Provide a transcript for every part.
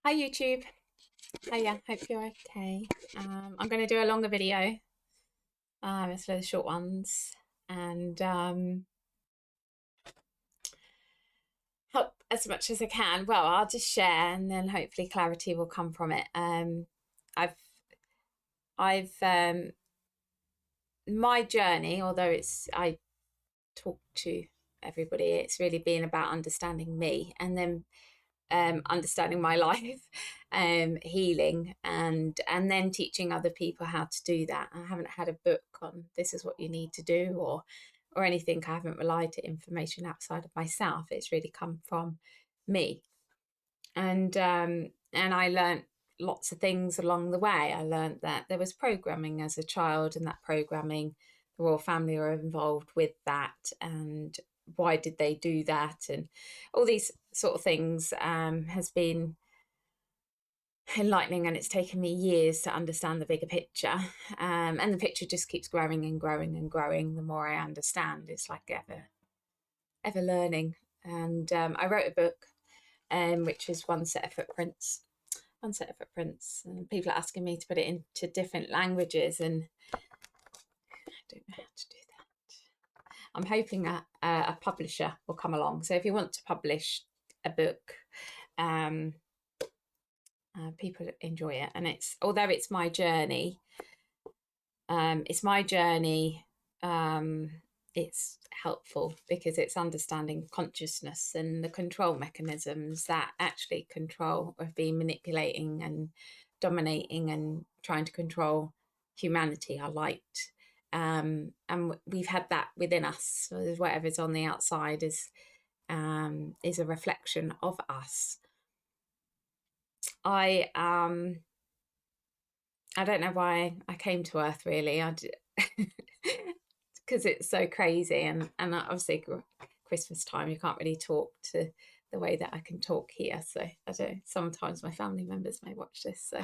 Hi YouTube. Hiya, hope you're okay. I'm going to do a longer video. It's for the short ones and help as much as I can. Well, I'll just share and then hopefully clarity will come from it. I've I've my journey, although I talk to everybody, it's really been about understanding me and then understanding my life, healing, and then teaching other people how to do that. I haven't had a book on this is what you need to do or anything. I haven't relied to information outside of myself. It's really come from me, and I learnt lots of things along the way. I learnt that there was programming as a child, and that programming, the royal family are involved with that, and why did they do that, and all these sort of things has been enlightening, and it's taken me years to understand the bigger picture, and the picture just keeps growing and growing and growing the more I understand. It's like ever learning, and I wrote a book, which is one set of footprints, and people are asking me to put it into different languages, and I don't know how to do that. I'm hoping a publisher will come along. So if you want to publish a book, um, people enjoy it, and although it's my journey, it's my journey. It's helpful because it's understanding consciousness and the control mechanisms that actually control have been manipulating and dominating and trying to control humanity, our light. And we've had that within us. So whatever's on the outside is a reflection of us. I don't know why I came to Earth, really. Because it's so crazy, and obviously Christmas time you can't really talk to the way that I can talk here. So I don't. Sometimes my family members may watch this, so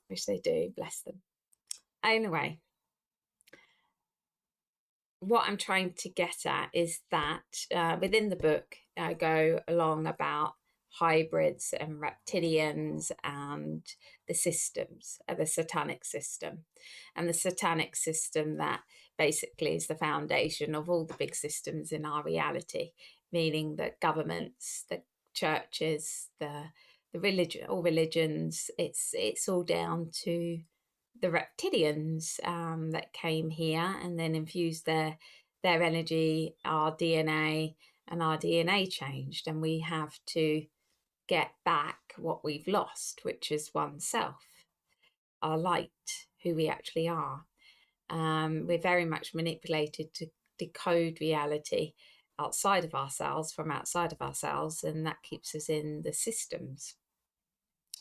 which they do. Bless them. Anyway, what I'm trying to get at is that within the book, I go along about hybrids and reptilians and the systems, the satanic system. And the satanic system that basically is the foundation of all the big systems in our reality, meaning the governments, the churches, the religion, all religions. It's all down to the reptilians that came here and then infused their energy, our DNA, and our DNA changed, and we have to get back what we've lost, which is oneself, our light, who we actually are. We're very much manipulated to decode reality outside of ourselves, from outside of ourselves, and that keeps us in the systems,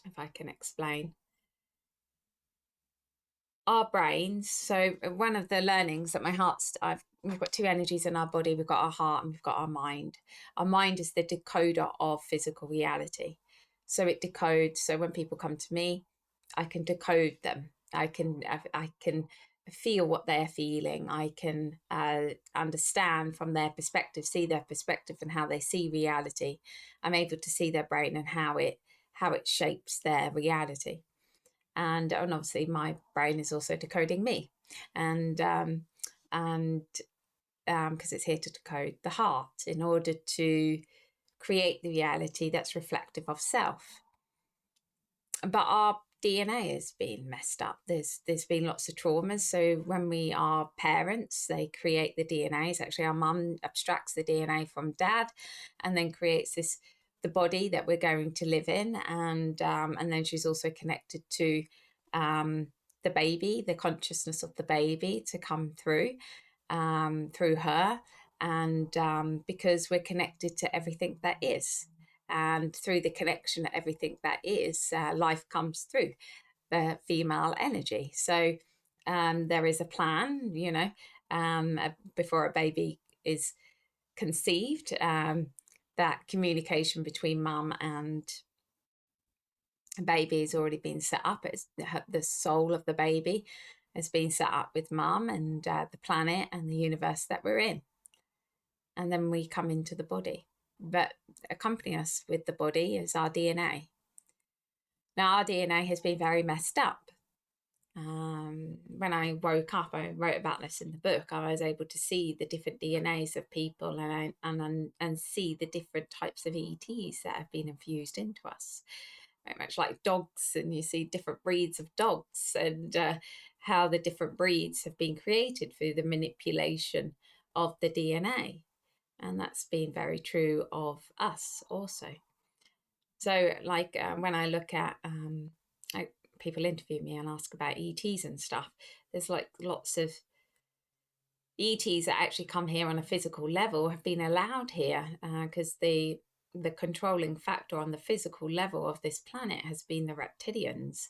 if I can explain. Our brains. So one of the learnings that we've got two energies in our body. We've got our heart and we've got our mind. Our mind is the decoder of physical reality. So it decodes. So when people come to me, I can decode them. I can feel what they're feeling. I can understand from their perspective, see their perspective and how they see reality. I'm able to see their brain and how it shapes their reality. And obviously my brain is also decoding me, and because it's here to decode the heart in order to create the reality that's reflective of self. But our DNA has been messed up. There's been lots of traumas. So when we are parents, they create the DNA. It's actually our mum abstracts the DNA from dad, and then creates the body that we're going to live in, and then she's also connected to the baby, the consciousness of the baby to come through her, and because we're connected to everything that is. And through the connection to everything that is, life comes through the female energy. So there is a plan, before a baby is conceived, that communication between mum and baby has already been set up. It's the soul of the baby has been set up with mum and the planet and the universe that we're in. And then we come into the body. But accompanying us with the body is our DNA. Now, our DNA has been very messed up. When I woke up, I wrote about this in the book. I was able to see the different DNAs of people and see the different types of ETs that have been infused into us. Very much like dogs, and you see different breeds of dogs, and how the different breeds have been created through the manipulation of the DNA. And that's been very true of us also. So, like when I look at, like people interview me and ask about ETs and stuff, there's like lots of ETs that actually come here on a physical level have been allowed here because the controlling factor on the physical level of this planet has been the reptilians.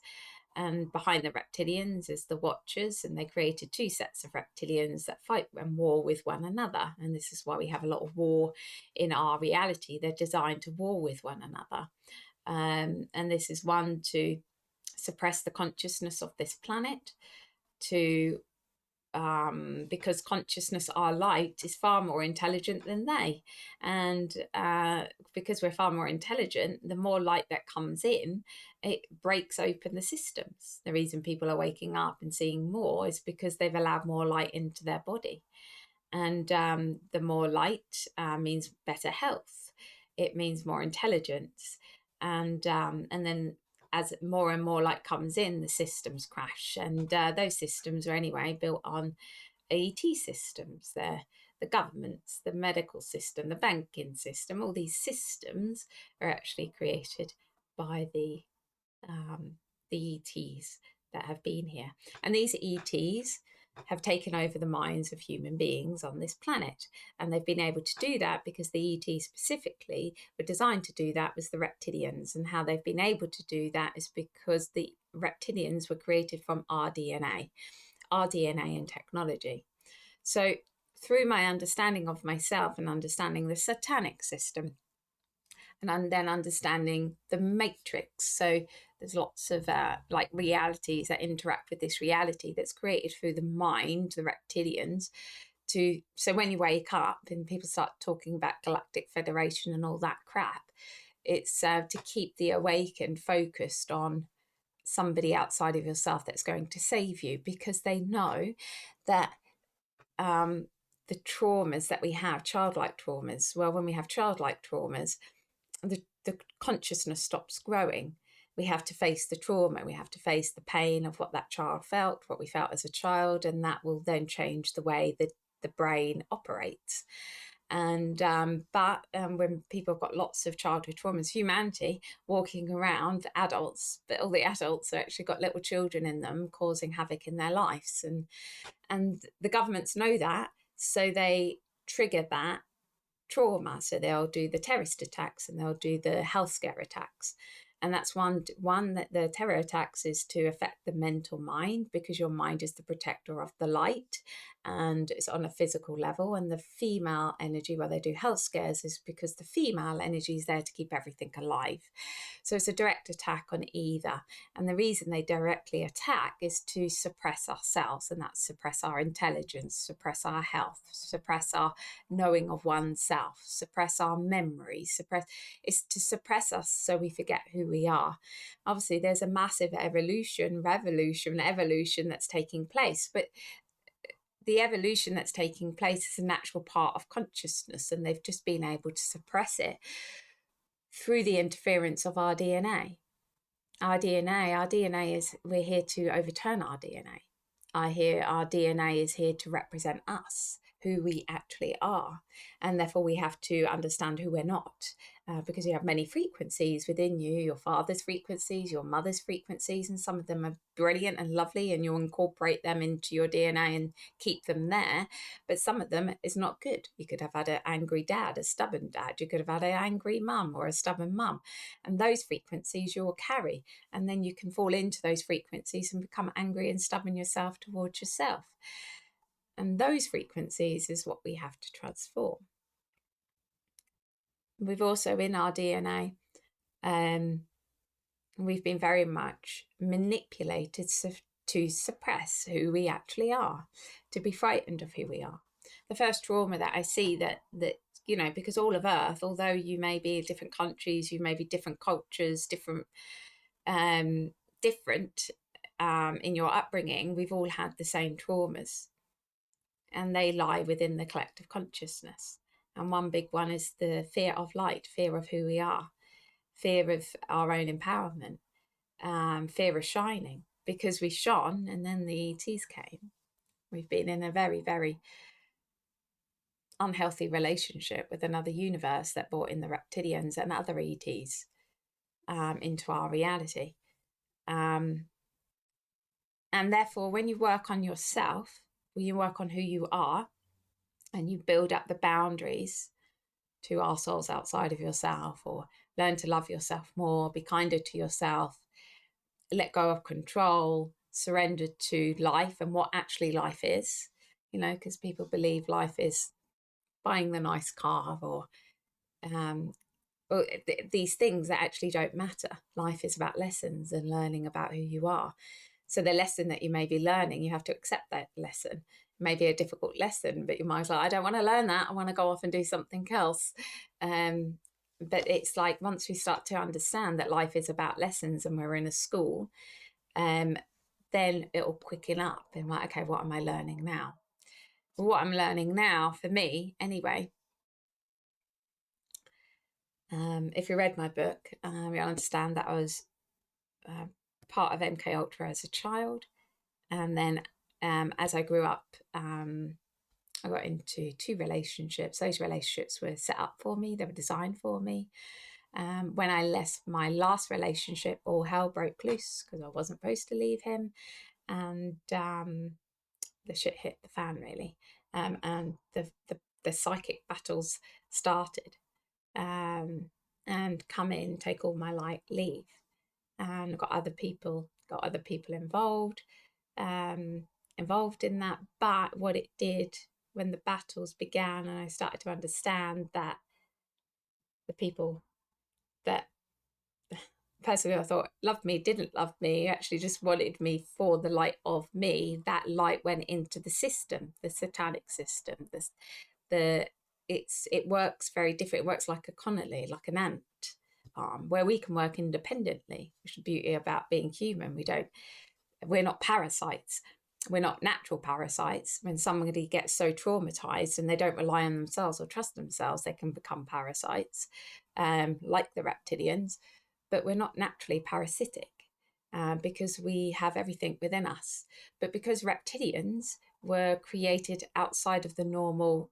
And behind the reptilians is the Watchers, and they created two sets of reptilians that fight and war with one another. And this is why we have a lot of war in our reality. They're designed to war with one another. And this is one to suppress the consciousness of this planet, to because consciousness, our light, is far more intelligent than they. And because we're far more intelligent, the more light that comes in, it breaks open the systems. The reason people are waking up and seeing more is because they've allowed more light into their body. And the more light means better health. It means more intelligence. And then as more and more light comes in, the systems crash. And those systems are anyway built on ET systems. They're the governments, the medical system, the banking system. All these systems are actually created by the ETs that have been here. And these ETs have taken over the minds of human beings on this planet. And they've been able to do that because the ETs specifically were designed to do that was the reptilians. And how they've been able to do that is because the reptilians were created from our DNA and technology. So through my understanding of myself and understanding the satanic system, and then understanding the matrix. So there's lots of like realities that interact with this reality that's created through the mind, the reptilians. So when you wake up and people start talking about Galactic Federation and all that crap, it's to keep the awakened focused on somebody outside of yourself that's going to save you, because they know that the traumas that we have, childlike traumas, well, when we have childlike traumas, the consciousness stops growing. We have to face the trauma. We have to face the pain of what that child felt, what we felt as a child, and that will then change the way that the brain operates. And but when people have got lots of childhood traumas, humanity walking around, adults, but all the adults have actually got little children in them causing havoc in their lives, and the governments know that, so they trigger that trauma. So they'll do the terrorist attacks and they'll do the health scare attacks. And that's one that the terror attacks is to affect the mental mind, because your mind is the protector of the light and it's on a physical level. And the female energy, where they do health scares, is because the female energy is there to keep everything alive. So it's a direct attack on either. And the reason they directly attack is to suppress ourselves, and that's suppress our intelligence, suppress our health, suppress our knowing of oneself, suppress our memories, it's to suppress us so we forget who we are. Obviously, there's a massive revolution that's taking place, but the evolution that's taking place is a natural part of consciousness, and they've just been able to suppress it through the interference of our DNA. Our DNA is, we're here to overturn our DNA. Our DNA is here to represent us, who we actually are. And therefore we have to understand who we're not, because you have many frequencies within you, your father's frequencies, your mother's frequencies, and some of them are brilliant and lovely and you'll incorporate them into your DNA and keep them there. But some of them is not good. You could have had an angry dad, a stubborn dad. You could have had an angry mum or a stubborn mum. And those frequencies you will carry. And then you can fall into those frequencies and become angry and stubborn yourself towards yourself. And those frequencies is what we have to transform. We've also, in our DNA, we've been very much manipulated to suppress who we actually are, to be frightened of who we are. The first trauma that I see that because all of Earth, although you may be in different countries, you may be different cultures, different different in your upbringing, we've all had the same traumas, and they lie within the collective consciousness. And one big one is the fear of light, fear of who we are, fear of our own empowerment, fear of shining, because we shone and then the ETs came. We've been in a very, very unhealthy relationship with another universe that brought in the reptilians and other ETs into our reality. And therefore, when you work on yourself, when you work on who you are, and you build up the boundaries to our souls outside of yourself, or learn to love yourself more, be kinder to yourself, let go of control, surrender to life and what actually life is, because people believe life is buying the nice car or these things that actually don't matter. Life is about lessons and learning about who you are. So the lesson that you may be learning, you have to accept that lesson. It may be a difficult lesson, but your mind's like, I don't want to learn that. I want to go off and do something else. But it's like, once we start to understand that life is about lessons and we're in a school, then it'll quicken up and like, okay, what am I learning now? What I'm learning now, for me anyway, if you read my book, you'll understand that I was part of MK Ultra as a child, and then as I grew up, I got into 2 relationships. Those relationships were set up for me, they were designed for me. When I left my last relationship, all hell broke loose because I wasn't supposed to leave him, and the shit hit the fan, really. And the psychic battles started, and come in, take all my light, leave, and got other people involved in that. But what it did, when the battles began and I started to understand that the people that personally I thought loved me didn't love me, actually just wanted me for the light of me, that light went into the system, the satanic system. It works very different. It works like a colony, like an ant farm, where we can work independently, which is the beauty about being human. We're not parasites. We're not natural parasites. When somebody gets so traumatized and they don't rely on themselves or trust themselves, they can become parasites, like the reptilians. But we're not naturally parasitic, because we have everything within us. But because reptilians were created outside of the normal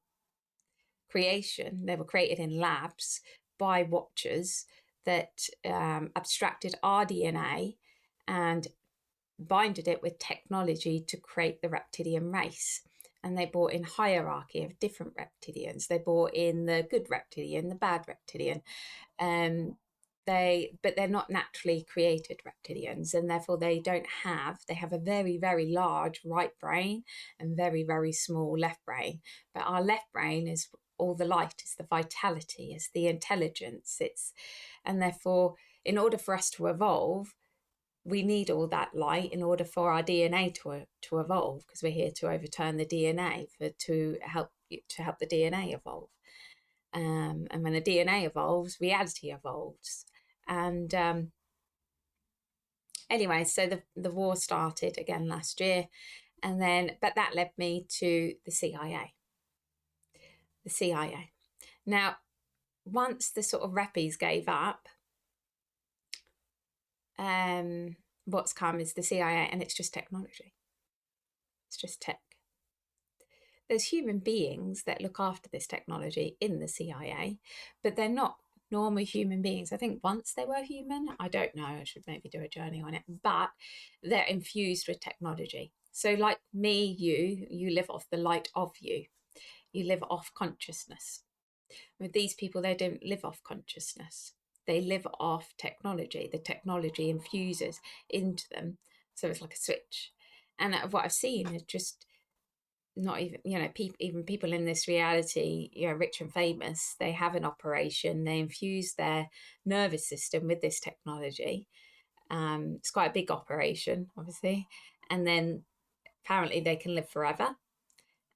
creation, they were created in labs by watchers that abstracted our DNA and binded it with technology to create the reptilian race. And they brought in hierarchy of different reptilians. They brought in the good reptilian, the bad reptilian. But they're not naturally created reptilians, and therefore they have a very, very large right brain and very, very small left brain. But our left brain is all the light, is the vitality, is the intelligence. And therefore, in order for us to evolve, we need all that light in order for our DNA to evolve, because we're here to overturn the DNA to help the DNA evolve. And when the DNA evolves, reality evolves. And anyway, so the war started again last year, but that led me to the CIA. The CIA. Now, once the sort of reppies gave up, what's come is the CIA, and it's just technology. It's just tech. There's human beings that look after this technology in the CIA, but they're not normal human beings. I think once they were human, I don't know, I should maybe do a journey on it, but they're infused with technology. So like me, you live off the light of you. You live off consciousness. With these people, they don't live off consciousness. They live off technology. The technology infuses into them. So it's like a switch. And what I've seen is just not even, even people in this reality, rich and famous, they have an operation, they infuse their nervous system with this technology. It's quite a big operation, obviously. And then apparently they can live forever,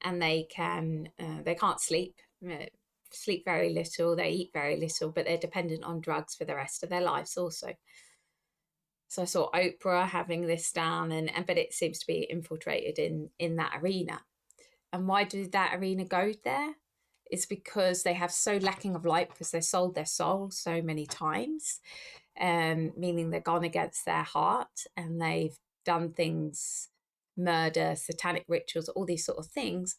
and they can't sleep very little, they eat very little, but they're dependent on drugs for the rest of their lives also. So I saw Oprah having this down, but it seems to be infiltrated in that arena. And why did that arena go there? It's because they have so lacking of light because they sold their soul so many times, meaning they've gone against their heart and they've done things, murder, satanic rituals, all these sort of things.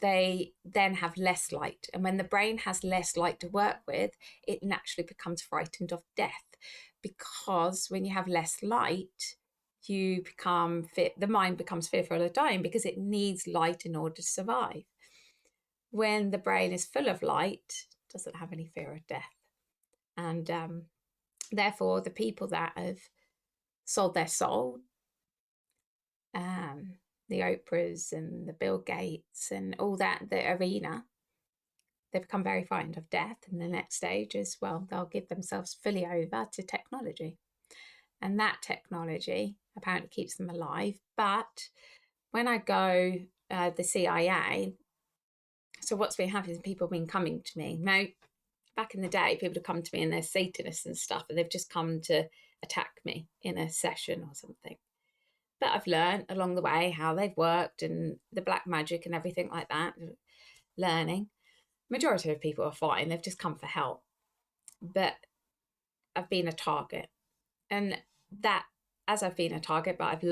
They then have less light. And when the brain has less light to work with, it naturally becomes frightened of death, because when you have less light, you become the mind becomes fearful of dying because it needs light in order to survive. When the brain is full of light, it doesn't have any fear of death. And therefore, the people that have sold their soul, the Oprahs and the Bill Gates and all that, the arena, they become very frightened of death. And the next stage is, well, they'll give themselves fully over to technology. And that technology apparently keeps them alive. But when I go, the CIA, so what's been happening is people have been coming to me. Now, back in the day, people would come to me and they're Satanists and stuff, and they've just come to attack me in a session or something. But I've learned along the way how they've worked and the black magic and everything like that, learning. Majority of people are fine. They've just come for help. But I've been a target. And that, as I've been a target, but I've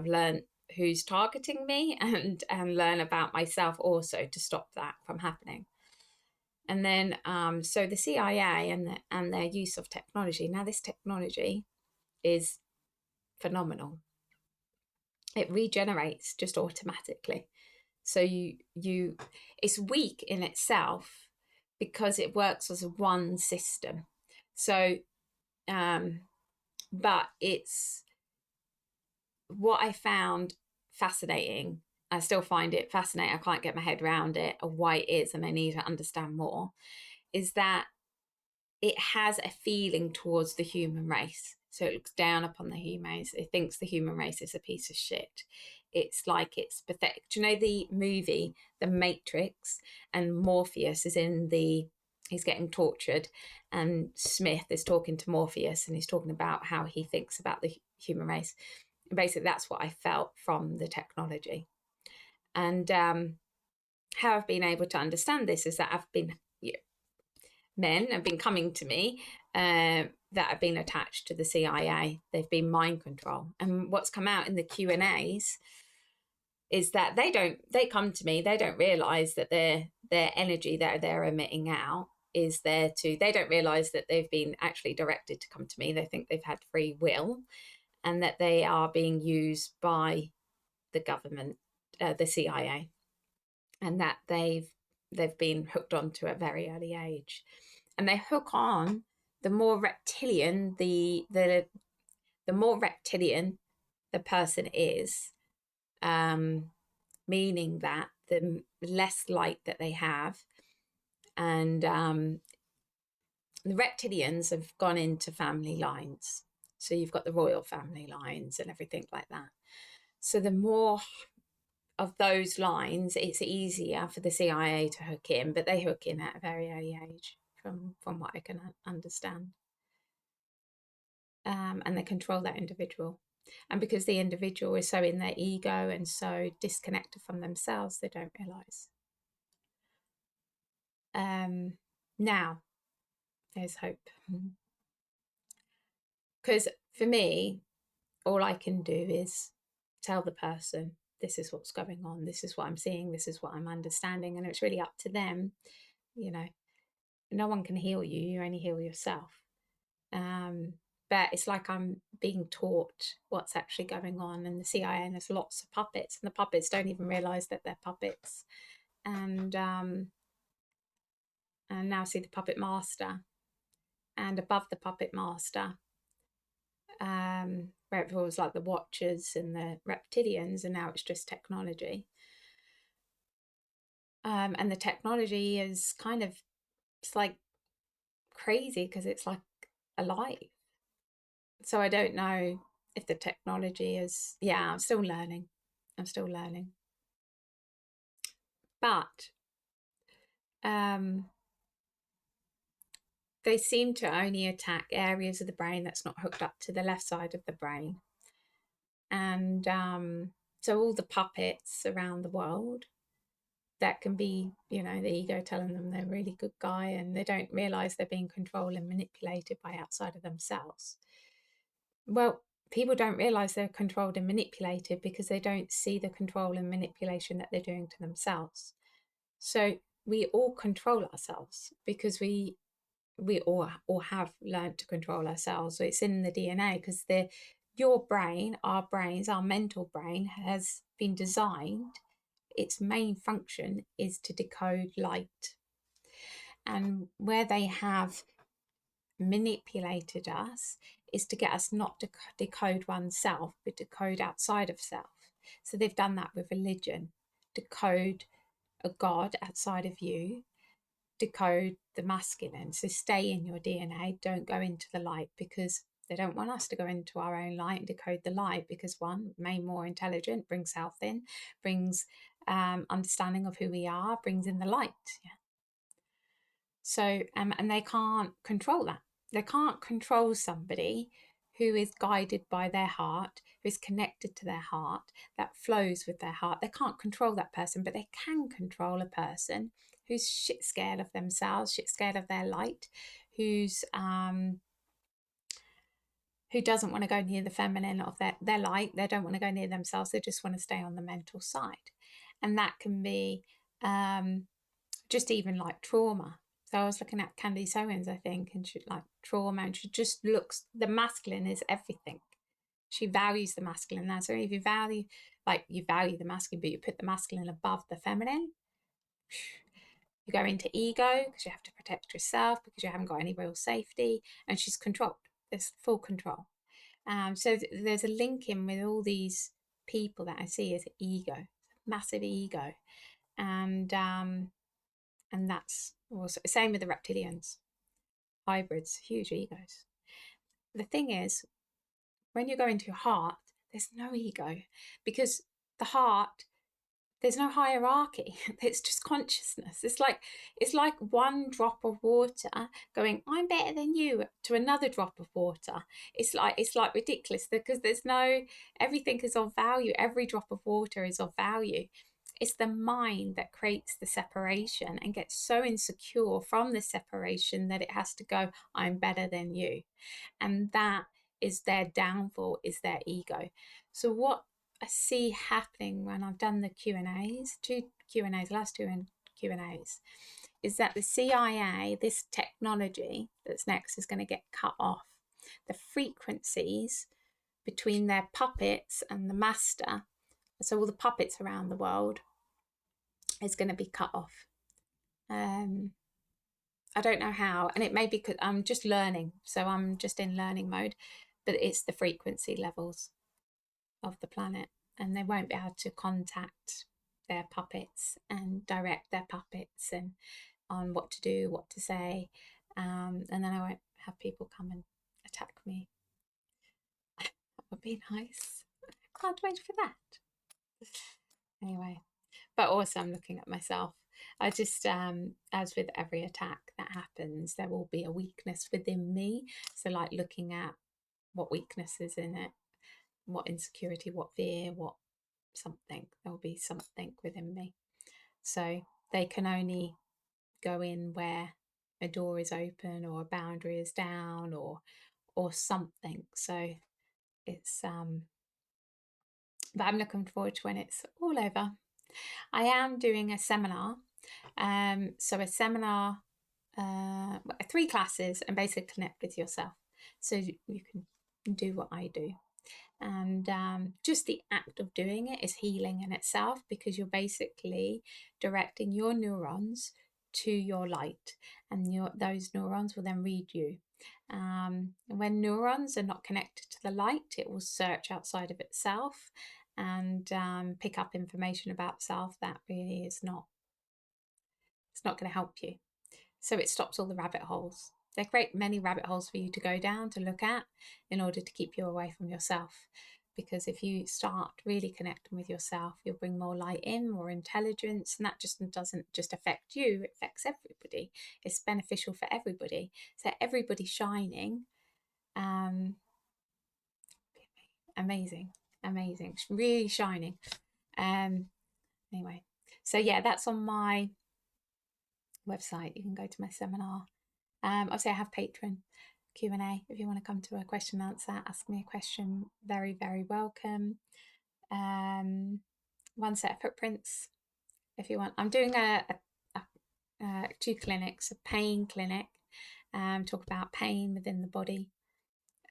learned who's targeting me and learn about myself also to stop that from happening. And then, so the CIA and their use of technology. Now, this technology is phenomenal. It regenerates just automatically. So you it's weak in itself because it works as one system. So, but it's what I found fascinating. I still find it fascinating. I can't get my head around it or why it is, and I need to understand more. Is that it has a feeling towards the human race. So it looks down upon the human race. It thinks the human race is a piece of shit. It's like it's pathetic. Do you know the movie The Matrix? And Morpheus is he's getting tortured, and Smith is talking to Morpheus, and he's talking about how he thinks about the human race. And basically, that's what I felt from the technology. And how I've been able to understand this is that men have been coming to me that have been attached to the CIA. They've been mind control. And what's come out in the Q&As is that they come to me, they don't realize that their energy that they're emitting out is there they don't realize that they've been actually directed to come to me. They think they've had free will and that they are being used by the government, the CIA, and that they've been hooked onto at a very early age. And they hook on the more reptilian the more reptilian the person is, meaning that the less light that they have. And the reptilians have gone into family lines. So you've got the royal family lines and everything like that. So the more of those lines, it's easier for the CIA to hook in, but they hook in at a very early age, from what I can understand. And they control that individual. And because the individual is so in their ego and so disconnected from themselves, they don't realise. Now, there's hope. Because for me, all I can do is tell the person, this is what's going on, this is what I'm seeing, this is what I'm understanding, and it's really up to them. No one can heal you, you only heal yourself. But it's like I'm being taught what's actually going on, and the CIA, and there's lots of puppets, and the puppets don't even realise that they're puppets. And now see the puppet master, and above the puppet master, where it was like the Watchers and the Reptilians, and now it's just technology. And the technology is it's like crazy because it's like alive. So I don't know if the technology is, I'm still learning. But they seem to only attack areas of the brain that's not hooked up to the left side of the brain. And so all the puppets around the world, that can be, the ego telling them they're a really good guy, and they don't realize they're being controlled and manipulated by outside of themselves. Well, people don't realize they're controlled and manipulated because they don't see the control and manipulation that they're doing to themselves. So we all control ourselves because we all have learned to control ourselves. So it's in the DNA, because your brain, our brains, our mental brain has been designed. Its main function is to decode light. And where they have manipulated us is to get us not to decode oneself, but decode outside of self. So they've done that with religion. Decode a God outside of you, decode the masculine. So stay in your DNA, don't go into the light, because they don't want us to go into our own light and decode the light, because one, made more intelligent, brings health in, brings understanding of who we are, brings in the light. Yeah. So and they can't control that. They can't control somebody who is guided by their heart, who is connected to their heart, that flows with their heart. They can't control that person, but they can control a person who's shit scared of themselves, shit scared of their light, who doesn't want to go near the feminine of their light. They don't want to go near themselves. They just want to stay on the mental side. And that can be just even like trauma. So I was looking at Candice Owens, I think, and she like trauma, and she just looks, the masculine is everything. She values the masculine. Now, so if you value the masculine, but you put the masculine above the feminine, you go into ego because you have to protect yourself, because you haven't got any real safety, and she's controlled. There's full control. So there's a link in with all these people that I see as ego, massive ego, and that's also same with the reptilians, hybrids, huge egos. The thing is, when you go into your heart, there's no ego, because the heart, there's no hierarchy. It's just consciousness. It's like one drop of water going, I'm better than you, to another drop of water. It's like ridiculous, because everything is of value. Every drop of water is of value. It's the mind that creates the separation and gets so insecure from the separation that it has to go, I'm better than you. And that is their downfall, is their ego. So what I see happening when I've done the Q&As, last two Q&As, is that the CIA, this technology that's next, is going to get cut off. The frequencies between their puppets and the master, so all the puppets around the world, is going to be cut off. I don't know how, and it may be because I'm just learning, so I'm just in learning mode, but it's the frequency levels of the planet, and they won't be able to contact their puppets and direct their puppets and on what to do, what to say, and then I won't have people come and attack me. That would be nice. I can't wait for that. Anyway, but also I'm looking at myself. I just, as with every attack that happens, there will be a weakness within me. So like looking at what weakness is in it, what insecurity, what fear, what something, there will be something within me. So they can only go in where a door is open or a boundary is down or something. So it's, but I'm looking forward to when it's all over. I am doing a seminar. So a seminar, 3 classes, and basically connect with yourself. So you can do what I do. And just the act of doing it is healing in itself, because you're basically directing your neurons to your light, and those neurons will then read you. When neurons are not connected to the light, it will search outside of itself and pick up information about self that really is not, it's not going to help you. So it stops all the rabbit holes. They create many rabbit holes for you to go down, to look at, in order to keep you away from yourself. because if you start really connecting with yourself, you'll bring more light in, more intelligence, and that just doesn't just affect you, it affects everybody. It's beneficial for everybody. So everybody's shining. Amazing, amazing, it's really shining. Anyway, so yeah, that's on my website. You can go to my seminar. Obviously, I have Patreon Q&A. If you want to come to a question and answer, ask me a question. Very, very welcome. One set of footprints, if you want. I'm doing two clinics, a pain clinic, talk about pain within the body,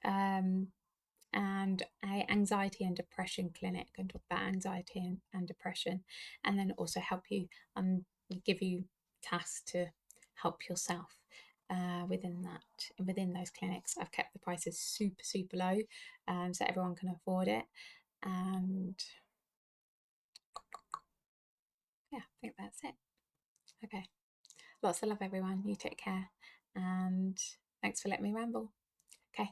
and a anxiety and depression clinic, and talk about anxiety and depression, and then also help you give you tasks to help yourself within those clinics. I've kept the prices super low, so everyone can afford it. And yeah, I think that's it. Okay, lots of love, everyone. You take care, and thanks for letting me ramble. Okay.